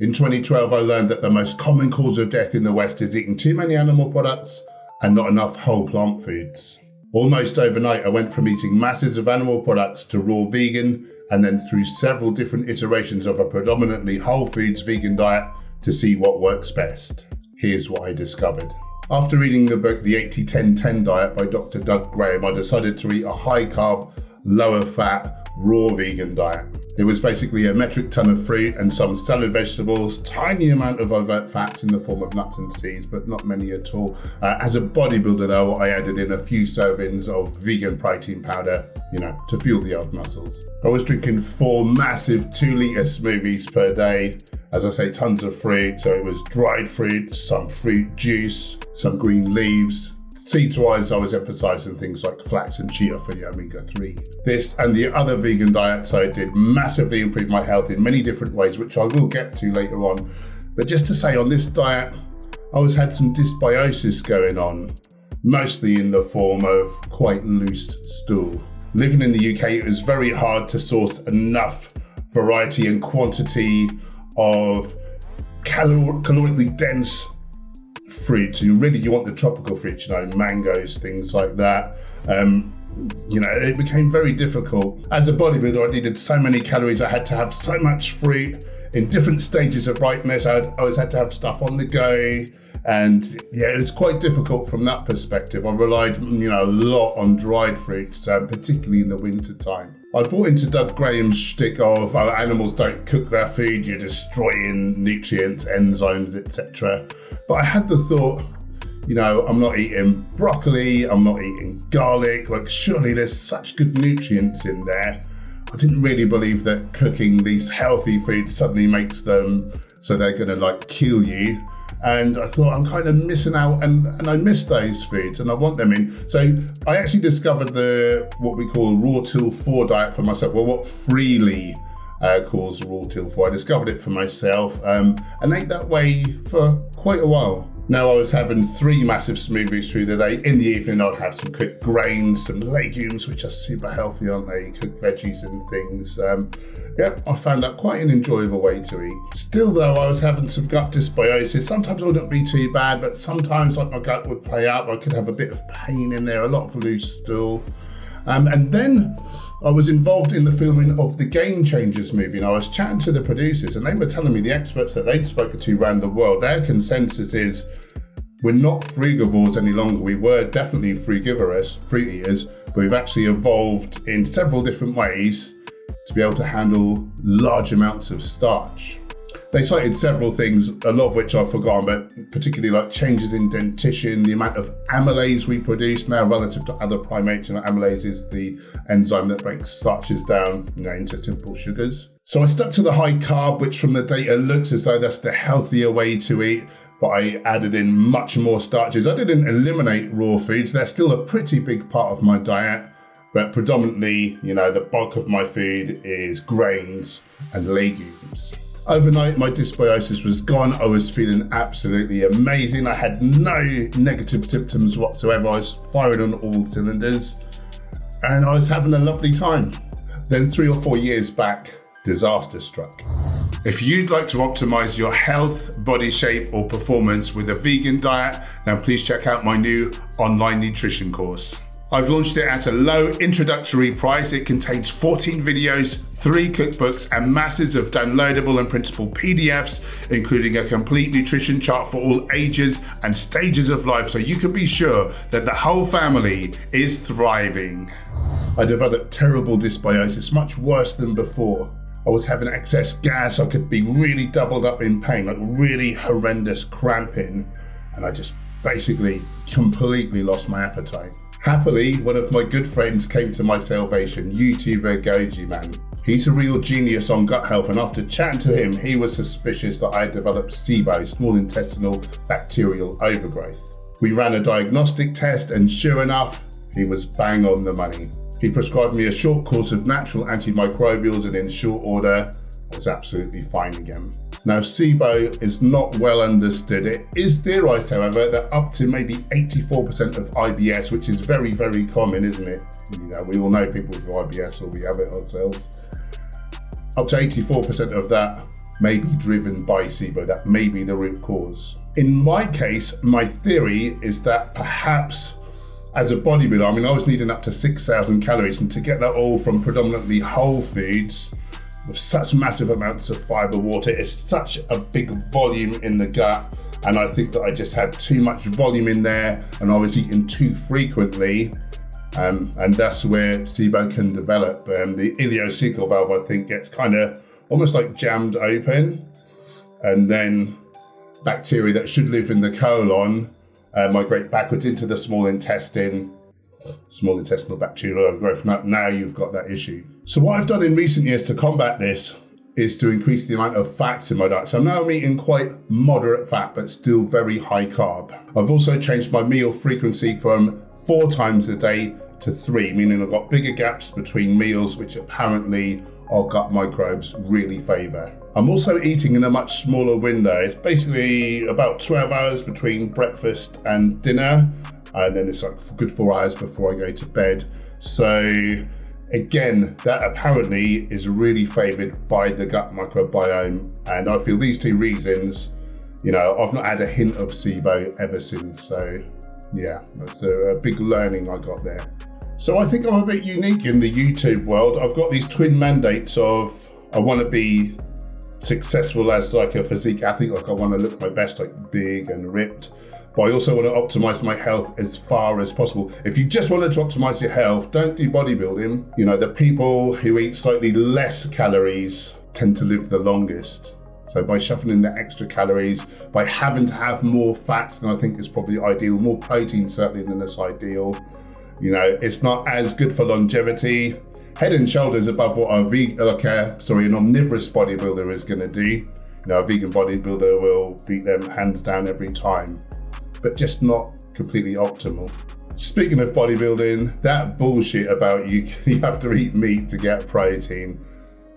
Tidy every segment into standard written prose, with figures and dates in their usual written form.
In 2012, I learned that the most common cause of death in the West is eating too many animal products and not enough whole plant foods. Almost overnight, I went from eating masses of animal products to raw vegan, and then through several different iterations of a predominantly whole foods vegan diet to see what works best. Here's what I discovered. After reading the book The 80-10-10 Diet by Dr. Doug Graham, I decided to eat a high carb, lower fat, raw vegan diet. It was basically a metric ton of fruit and some salad vegetables, tiny amount of overt fats in the form of nuts and seeds, but not many at all. As a bodybuilder though, I added in a few servings of vegan protein powder, to fuel the old muscles. I was drinking 4 massive 2-litre smoothies per day. As I say, tons of fruit, so it was dried fruit, some fruit juice, some green leaves. Seeds-wise, I was emphasising things like flax and chia for the omega-3. This and the other vegan diets I did massively improve my health in many different ways, which I will get to later on. But just to say, on this diet, I had some dysbiosis going on, mostly in the form of quite loose stool. Living in the UK, it was very hard to source enough variety and quantity of calorically dense fruit. You want the tropical fruits, mangoes, things like that. It became very difficult. As a bodybuilder, I needed so many calories. I had to have so much fruit in different stages of ripeness. I always had to have stuff on the go. And it's quite difficult from that perspective. I relied, a lot on dried fruits, particularly in the winter time. I bought into Doug Graham's shtick of animals don't cook their food, you're destroying nutrients, enzymes, etc. But I had the thought, I'm not eating broccoli, I'm not eating garlic, surely there's such good nutrients in there. I didn't really believe that cooking these healthy foods suddenly makes them so they're gonna kill you. And I thought, I'm kind of missing out, and I miss those foods and I want them in. So I actually discovered what we call raw till 4 diet for myself, what Freely calls raw till 4. I discovered it for myself and ate that way for quite a while. Now I was having 3 massive smoothies through the day. In the evening I'd have some cooked grains, some legumes, which are super healthy, aren't they? Cooked veggies and things. I found that quite an enjoyable way to eat. Still though, I was having some gut dysbiosis. Sometimes it wouldn't be too bad, but sometimes my gut would play up. I could have a bit of pain in there, a lot of loose stool. And then I was involved in the filming of the Game Changers movie, and I was chatting to the producers, and they were telling me the experts that they'd spoken to around the world, their consensus is we're not frugivores any longer. We were definitely frugivorous, fruit eaters, but we've actually evolved in several different ways to be able to handle large amounts of starch. They cited several things, a lot of which I've forgotten, but particularly like changes in dentition, the amount of amylase we produce now relative to other primates. Amylase is the enzyme that breaks starches down into simple sugars. So I stuck to the high carb, which from the data looks as though that's the healthier way to eat, but I added in much more starches. I didn't eliminate raw foods. They're still a pretty big part of my diet, but predominantly, the bulk of my food is grains and legumes. Overnight, my dysbiosis was gone. I was feeling absolutely amazing. I had no negative symptoms whatsoever. I was firing on all cylinders and I was having a lovely time. Then 3 or 4 years back, disaster struck. If you'd like to optimize your health, body shape, or performance with a vegan diet, then please check out my new online nutrition course. I've launched it at a low introductory price. It contains 14 videos, 3 cookbooks, and masses of downloadable and printable PDFs, including a complete nutrition chart for all ages and stages of life, so you can be sure that the whole family is thriving. I developed terrible dysbiosis, much worse than before. I was having excess gas. I could be really doubled up in pain, like really horrendous cramping, and I just basically completely lost my appetite. Happily, one of my good friends came to my salvation, YouTuber Goji Man. He's a real genius on gut health, and after chatting to him, he was suspicious that I had developed SIBO, small intestinal bacterial overgrowth. We ran a diagnostic test, and sure enough, he was bang on the money. He prescribed me a short course of natural antimicrobials, and in short order, I was absolutely fine again. Now, SIBO is not well understood. It is theorized, however, that up to maybe 84% of IBS, which is very, very common, isn't it? We all know people with IBS, or we have it ourselves. Up to 84% of that may be driven by SIBO. That may be the root cause. In my case, my theory is that perhaps as a bodybuilder, I mean, I was needing up to 6,000 calories, and to get that all from predominantly whole foods with such massive amounts of fiber, water, is such a big volume in the gut. And I think that I just had too much volume in there, and I was eating too frequently. And that's where SIBO can develop. The ileocecal valve, I think, gets kind of almost like jammed open, and then bacteria that should live in the colon migrate backwards into the small intestine. Small intestinal bacterial growth. Now you've got that issue. So what I've done in recent years to combat this is to increase the amount of fats in my diet. So now I'm eating quite moderate fat, but still very high carb. I've also changed my meal frequency from 4 times a day to 3, meaning I've got bigger gaps between meals, which apparently our gut microbes really favour. I'm also eating in a much smaller window. It's basically about 12 hours between breakfast and dinner, and then it's like a good 4 hours before I go to bed. So again, that apparently is really favoured by the gut microbiome, and I feel these 2 reasons, I've not had a hint of SIBO ever since. So yeah, that's a big learning I got there. So I think I'm a bit unique in the YouTube world. I've got these twin mandates of I want to be successful as like a physique athlete, like I want to look my best, like big and ripped, but I also want to optimize my health as far as possible. If you just wanted to optimize your health, don't do bodybuilding. The people who eat slightly less calories tend to live the longest. So by shuffling in the extra calories, by having to have more fats than I think is probably ideal, more protein certainly than is ideal, it's not as good for longevity. Head and shoulders above what an omnivorous bodybuilder is going to do. A vegan bodybuilder will beat them hands down every time, but just not completely optimal. Speaking of bodybuilding, that bullshit about you have to eat meat to get protein,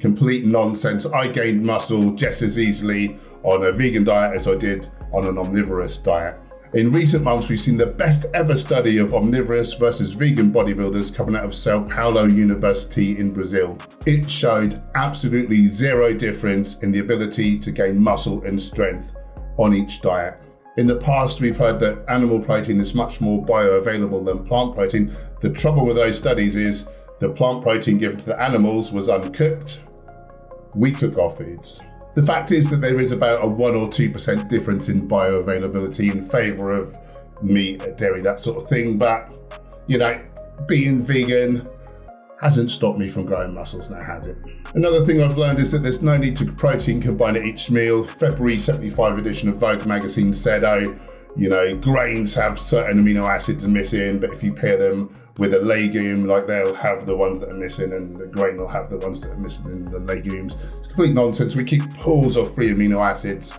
complete nonsense. I gained muscle just as easily on a vegan diet as I did on an omnivorous diet. In recent months, we've seen the best ever study of omnivorous versus vegan bodybuilders coming out of Sao Paulo University in Brazil. It showed absolutely zero difference in the ability to gain muscle and strength on each diet. In the past, we've heard that animal protein is much more bioavailable than plant protein. The trouble with those studies is the plant protein given to the animals was uncooked. We cook our foods. The fact is that there is about a 1 or 2% difference in bioavailability in favour of meat, dairy, that sort of thing. But, being vegan hasn't stopped me from growing muscles now, has it? Another thing I've learned is that there's no need to protein combine at each meal. February 75 edition of Vogue magazine said, grains have certain amino acids missing, but if you pair them with a legume, they'll have the ones that are missing, and the grain will have the ones that are missing in the legumes. It's complete nonsense. We keep pools of free amino acids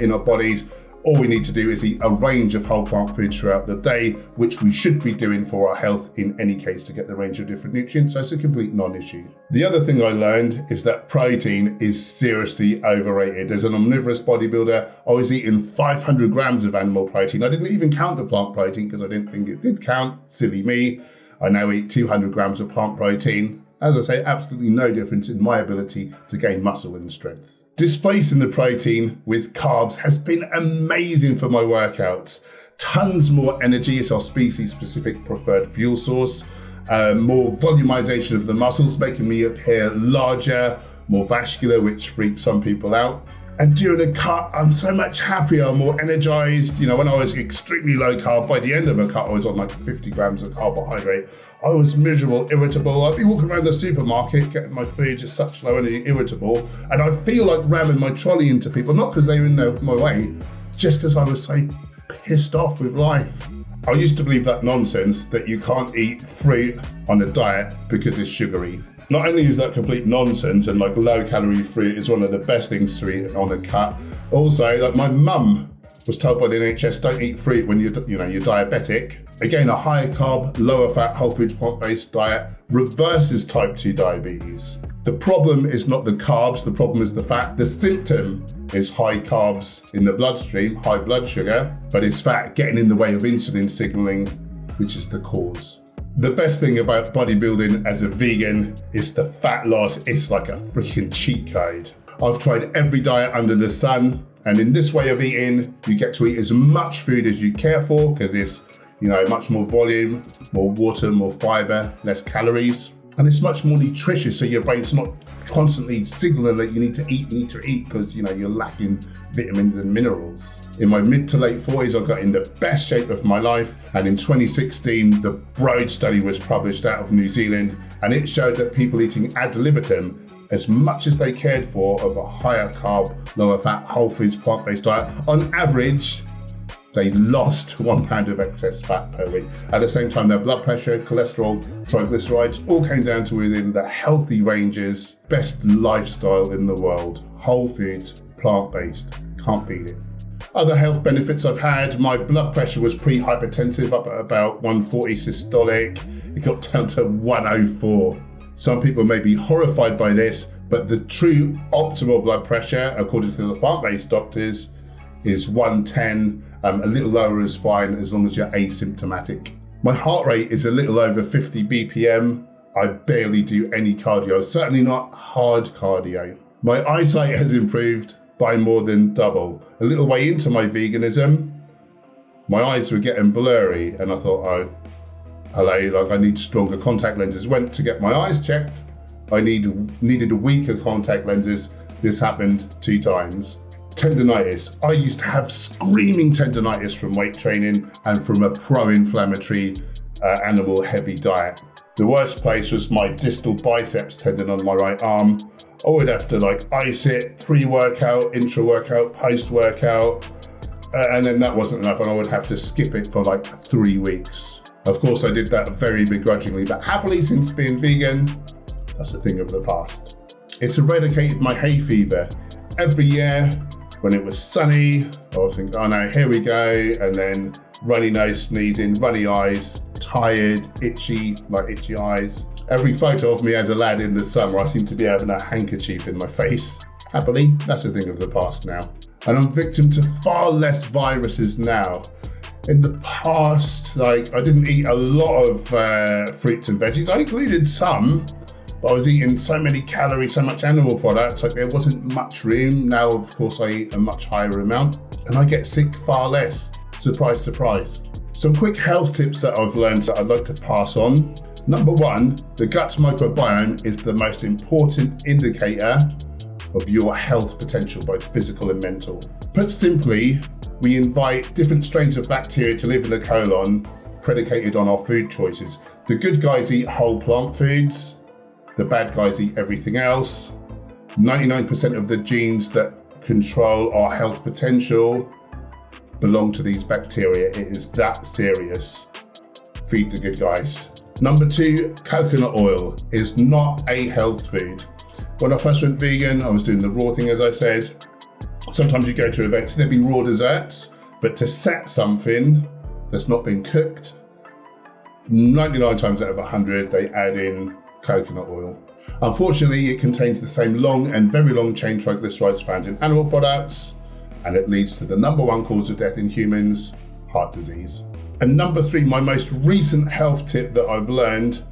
in our bodies. All we need to do is eat a range of whole plant foods throughout the day, which we should be doing for our health in any case to get the range of different nutrients. So it's a complete non-issue. The other thing I learned is that protein is seriously overrated. As an omnivorous bodybuilder, I was eating 500 grams of animal protein. I didn't even count the plant protein because I didn't think it did count. Silly me. I now eat 200 grams of plant protein. As I say, absolutely no difference in my ability to gain muscle and strength. Displacing the protein with carbs has been amazing for my workouts. Tons more energy, it's our species-specific preferred fuel source. More volumization of the muscles, making me appear larger, more vascular, which freaks some people out. And during a cut, I'm so much happier, more energized. When I was extremely low carb, by the end of a cut, I was on 50 grams of carbohydrate. I was miserable, irritable. I'd be walking around the supermarket, getting my food just such low energy, irritable. And I'd feel like ramming my trolley into people, not because they were in my way, just because I was so pissed off with life. I used to believe that nonsense that you can't eat fruit on a diet because it's sugary. Not only is that complete nonsense, and low calorie fruit is one of the best things to eat on a cut. Also, my mum was told by the NHS, don't eat fruit when you're diabetic. Again, a higher carb, lower fat, whole foods, plant-based diet reverses type 2 diabetes. The problem is not the carbs, the problem is the fat. The symptom is high carbs in the bloodstream, high blood sugar, but it's fat getting in the way of insulin signaling, which is the cause. The best thing about bodybuilding as a vegan is the fat loss. It's like a freaking cheat code. I've tried every diet under the sun, and in this way of eating, you get to eat as much food as you care for, because it's, much more volume, more water, more fiber, less calories. And it's much more nutritious, so your brain's not constantly signaling that you need to eat, because you're lacking vitamins and minerals. In my mid to late 40s, I got in the best shape of my life, and in 2016, the Broad study was published out of New Zealand, and it showed that people eating ad libitum, as much as they cared for of a higher carb, lower fat, whole foods, plant-based diet, on average, they lost 1 pound of excess fat per week. At the same time, their blood pressure, cholesterol, triglycerides all came down to within the healthy ranges. Best lifestyle in the world. Whole foods, plant-based, can't beat it. Other health benefits I've had, my blood pressure was pre-hypertensive, up at about 140 systolic. It got down to 104. Some people may be horrified by this, but the true optimal blood pressure, according to the plant-based doctors, is 110. A little lower is fine as long as you're asymptomatic. My heart rate is a little over 50 BPM. I barely do any cardio, certainly not hard cardio. My eyesight has improved by more than double. A little way into my veganism, my eyes were getting blurry, and I thought, I need stronger contact lenses. Went to get my eyes checked. I needed weaker contact lenses. This happened 2 times. Tendinitis. I used to have screaming tendinitis from weight training and from a pro-inflammatory animal heavy diet. The worst place was my distal biceps tendon on my right arm. I would have to ice it pre-workout, intra-workout, post-workout, and then that wasn't enough, and I would have to skip it for 3 weeks. Of course, I did that very begrudgingly, but happily, since being vegan, that's a thing of the past. It's eradicated my hay fever. Every year, when it was sunny, I would think, oh no, here we go, and then runny nose, sneezing, runny eyes, tired, itchy eyes. Every photo of me as a lad in the summer, I seem to be having a handkerchief in my face. Happily, that's a thing of the past now. And I'm victim to far less viruses now. In the past, I didn't eat a lot of fruits and veggies. I included some, but I was eating so many calories, so much animal products, there wasn't much room. Now, of course, I eat a much higher amount, and I get sick far less. Surprise, surprise. Some quick health tips that I've learned that I'd like to pass on. Number 1, the gut microbiome is the most important indicator of your health potential, both physical and mental. Put simply, we invite different strains of bacteria to live in the colon, predicated on our food choices. The good guys eat whole plant foods. The bad guys eat everything else. 99% of the genes that control our health potential belong to these bacteria. It is that serious. Feed the good guys. Number 2, coconut oil is not a health food. When I first went vegan, I was doing the raw thing, as I said. Sometimes you go to events, there'd be raw desserts, but to set something that's not been cooked, 99 times out of 100, they add in coconut oil. Unfortunately, it contains the same long and very long chain triglycerides found in animal products, and it leads to the number 1 cause of death in humans, heart disease. And number 3, my most recent health tip that I've learned,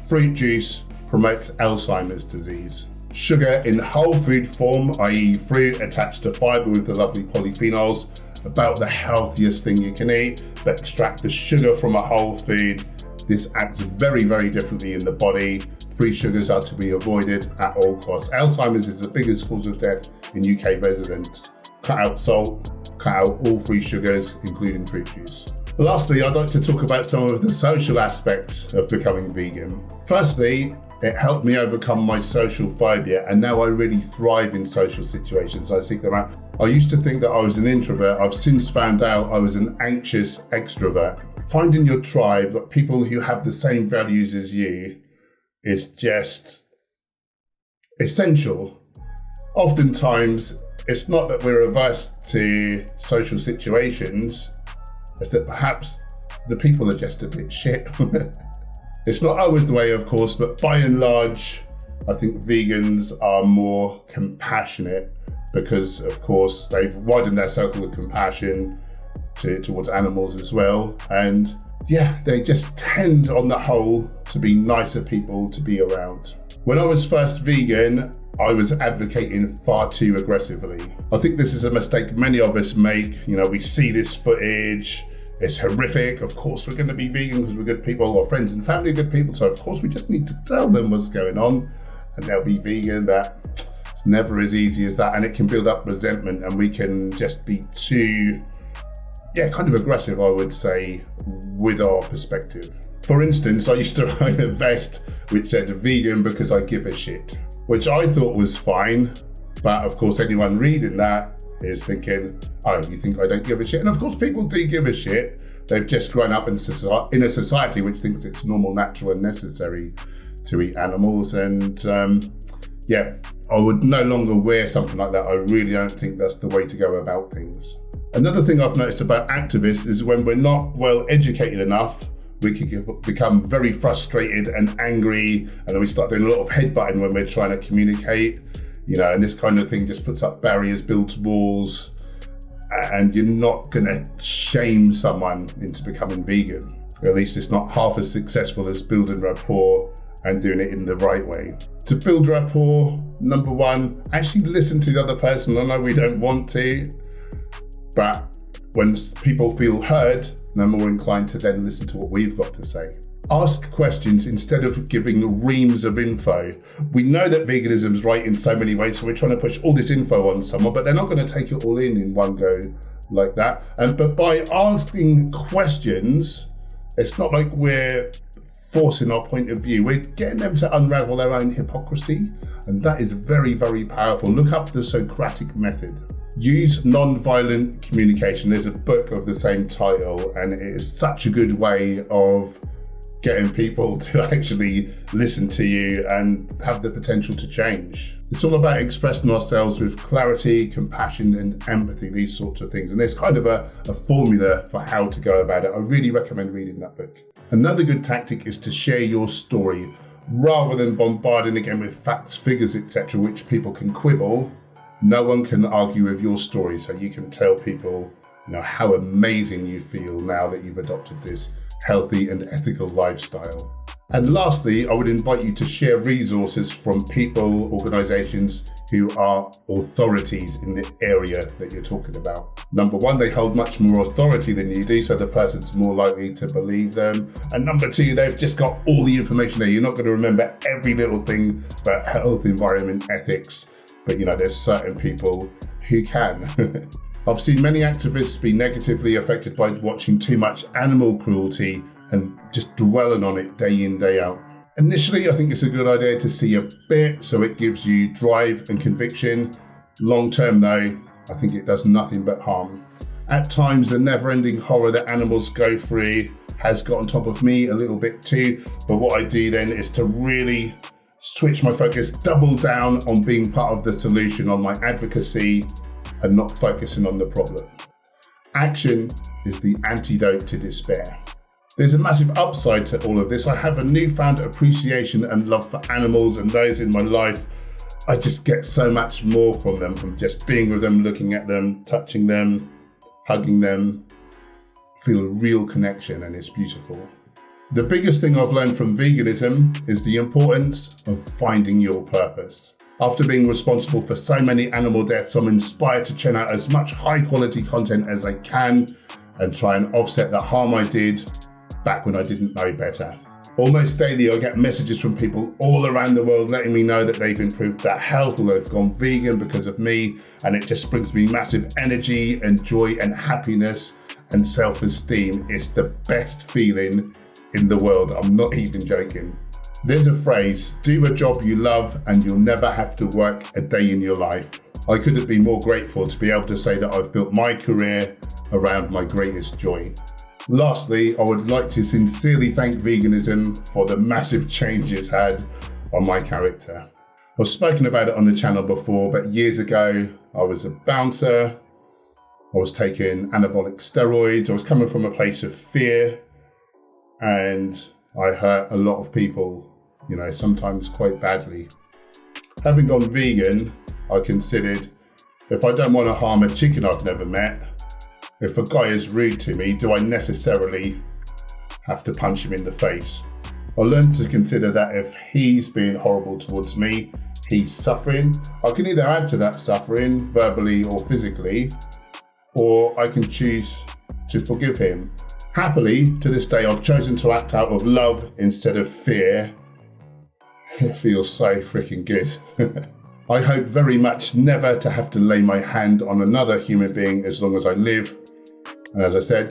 fruit juice promotes Alzheimer's disease. Sugar in whole food form, i.e. fruit attached to fiber with the lovely polyphenols, about the healthiest thing you can eat, but extract the sugar from a whole food. This acts very, very differently in the body. Free sugars are to be avoided at all costs. Alzheimer's is the biggest cause of death in UK residents. Cut out salt, cut out all free sugars, including fruit juice. Lastly, I'd like to talk about some of the social aspects of becoming vegan. Firstly, it helped me overcome my social phobia, and now I really thrive in social situations. I seek them out. I used to think that I was an introvert. I've since found out I was an anxious extrovert. Finding your tribe, people who have the same values as you, is just essential. Oftentimes, it's not that we're averse to social situations, it's that perhaps the people are just a bit shit. It's not always the way, of course, but by and large, I think vegans are more compassionate because, of course, they've widened their circle of compassion towards animals as well. And yeah, they just tend on the whole to be nicer people to be around. When I was first vegan, I was advocating far too aggressively. I think this is a mistake many of us make. You know, we see this footage, it's horrific. Of course we're going to be vegan because we're good people, our friends and family are good people, so of course we just need to tell them what's going on and they'll be vegan. But it's never as easy as that, and it can build up resentment, and we can just be too kind of aggressive, I would say, with our perspective. For instance, I used to own a vest which said vegan because I give a shit, which I thought was fine. But of course, anyone reading that is thinking, oh, you think I don't give a shit? And of course, people do give a shit. They've just grown up in a society which thinks it's normal, natural and necessary to eat animals. And I would no longer wear something like that. I really don't think that's the way to go about things. Another thing I've noticed about activists is when we're not well educated enough, we can become very frustrated and angry, and then we start doing a lot of headbutting when we're trying to communicate, and this kind of thing just puts up barriers, builds walls, and you're not going to shame someone into becoming vegan. Or at least it's not half as successful as building rapport and doing it in the right way. To build rapport, number one, actually listen to the other person. I know we don't want to, but when people feel heard, they're more inclined to then listen to what we've got to say. Ask questions instead of giving reams of info. We know that veganism is right in so many ways, so we're trying to push all this info on someone, but they're not going to take it all in one go like that. But by asking questions, it's not like we're forcing our point of view. We're getting them to unravel their own hypocrisy, and that is very, very powerful. Look up the Socratic method. Use non-violent communication. There's a book of the same title, and it is such a good way of getting people to actually listen to you and have the potential to change. It's all about expressing ourselves with clarity, compassion and empathy, these sorts of things. And there's kind of a formula for how to go about it. I really recommend reading that book. Another good tactic is to share your story rather than bombarding again with facts, figures, etc., which people can quibble. No one can argue with your story, so you can tell people, how amazing you feel now that you've adopted this healthy and ethical lifestyle. And lastly, I would invite you to share resources from people, organisations who are authorities in the area that you're talking about. Number one, they hold much more authority than you do, so the person's more likely to believe them. And number two, they've just got all the information there. You're not going to remember every little thing about health, environment, ethics, but there's certain people who can. I've seen many activists be negatively affected by watching too much animal cruelty and just dwelling on it day in, day out. Initially, I think it's a good idea to see a bit, so it gives you drive and conviction. Long term though, I think it does nothing but harm. At times, the never-ending horror that animals go through has got on top of me a little bit too, but what I do then is to really switch my focus, double down on being part of the solution, on my advocacy, and not focusing on the problem. Action is the antidote to despair. There's a massive upside to all of this. I have a newfound appreciation and love for animals and those in my life. I just get so much more from them, from just being with them, looking at them, touching them, hugging them. I feel a real connection, and it's beautiful. The biggest thing I've learned from veganism is the importance of finding your purpose. After being responsible for so many animal deaths, I'm inspired to churn out as much high quality content as I can and try and offset the harm I did back when I didn't know better. Almost daily I get messages from people all around the world letting me know that they've improved their health or they've gone vegan because of me, and it just brings me massive energy and joy and happiness and self-esteem. It's the best feeling in the world. I'm not even joking. There's a phrase, do a job you love and you'll never have to work a day in your life. I couldn't be more grateful to be able to say that I've built my career around my greatest joy. Lastly, I would like to sincerely thank veganism for the massive change it's had on my character. I've spoken about it on the channel before, but years ago I was a bouncer, I was taking anabolic steroids, I was coming from a place of fear, and I hurt a lot of people, sometimes quite badly. Having gone vegan, I considered, if I don't want to harm a chicken I've never met, If a guy is rude to me, do I necessarily have to punch him in the face? I learned to consider that if he's being horrible towards me, he's suffering. I can either add to that suffering, verbally or physically, or I can choose to forgive him. Happily, to this day, I've chosen to act out of love instead of fear. It feels so freaking good. I hope very much never to have to lay my hand on another human being as long as I live. And as I said,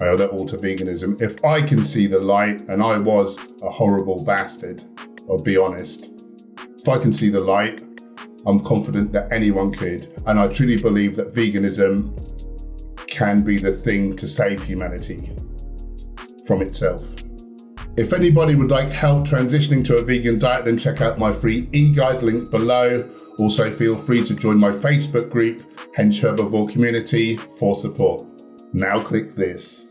I owe that all to veganism. If I can see the light, and I was a horrible bastard, I'll be honest. If I can see the light, I'm confident that anyone could. And I truly believe that veganism can be the thing to save humanity from itself. If anybody would like help transitioning to a vegan diet, then check out my free e-guide link below. Also feel free to join my Facebook group, Hench Herbivore Community, for support. Now click this.